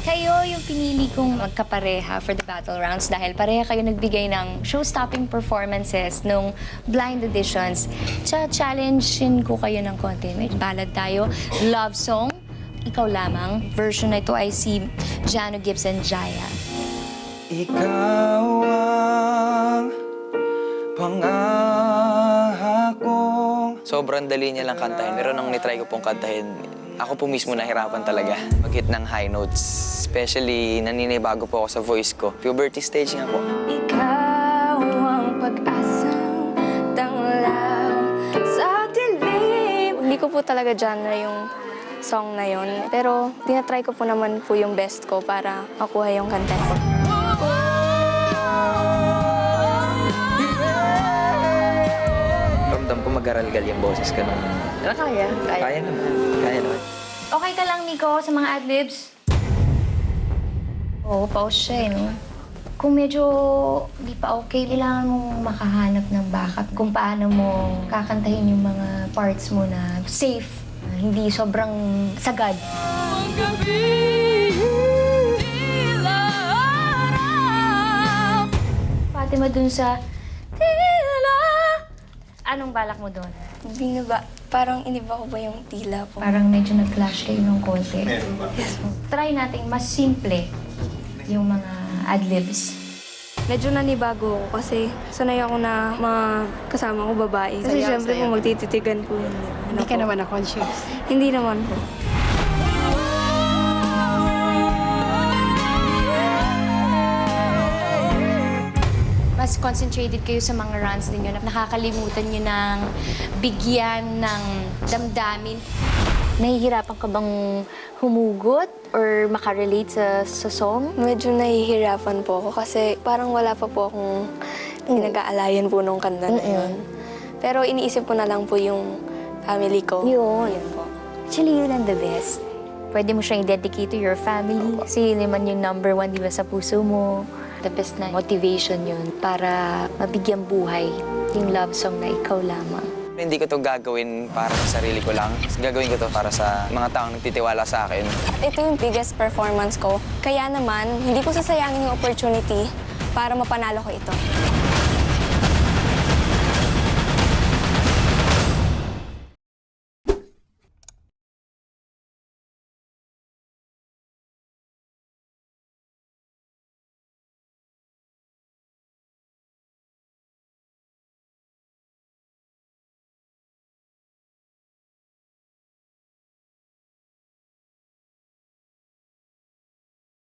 Kayo yung pinili kong magkapareha for the battle rounds dahil pareha kayo nagbigay ng show-stopping performances nung blind auditions. Cha-challengein ko kayo ng konti. May ballad tayo, love song, ikaw lamang. Version na ito ay si Jano Gibbs and Jaya. Ikaw ang pangahakong. Sobrang dali niya lang kantahin, pero nung nitry ko pong kantahin, ako po mismo nahirapan talaga mag-hit ng high notes. Especially, naninibago po ako sa voice ko. Puberty stage nga po. Ikaw ang pag-asang tanglaw sa dilim. Hindi ko po talaga genre yung song na yon. Pero tinatry ko po naman po yung best ko para makuha yung kanta ko. Ramdam ko mag-aralgal yung boses ko nung... Kaya. Kaya naman. Kaya naman. Okay ka lang, Nico, sa mga adlibs? Oo, pause siya no? Kung medyo di pa okay, kailangan mong makahanap ng backup kung paano mo kakantahin yung mga parts mo na safe, hindi sobrang sagad. Fatima, dun sa... Anong balak mo doon? Hindi na ba? Parang iniba ko ba yung tila po? Parang medyo nag-clash kayo ng konti. Meron ba? Yes po. Try natin mas simple yung mga adlibs. Medyo nanibago ako kasi sanay ako na mga kasama ko babae. Kasi syempre po magtititigan po. Hindi ka naman na-conscious. Hindi naman po. Mas concentrated kayo sa mga runs ninyo na nakakalimutan nyo ng bigyan ng damdamin. Nahihirapan ka bang humugot or makarelate sa song? Medyo nahihirapan po ako kasi parang wala pa po akong pinag-aalayan po nung kanta na yun. Pero iniisip ko na lang po yung family ko. Yun. Yun po. Actually, yun ang the best. Pwede mo siyang i-dedicate to your family. Kasi yun naman yung number one, di ba, sa puso mo. The best na motivation yun para mabigyan buhay yung love song na ikaw lamang. Hindi ko to gagawin para sa sarili ko lang. Gagawin ko to para sa mga taong nagtitiwala sa akin. At ito yung biggest performance ko. Kaya naman, hindi ko sasayangin yung opportunity para mapanalo ko ito.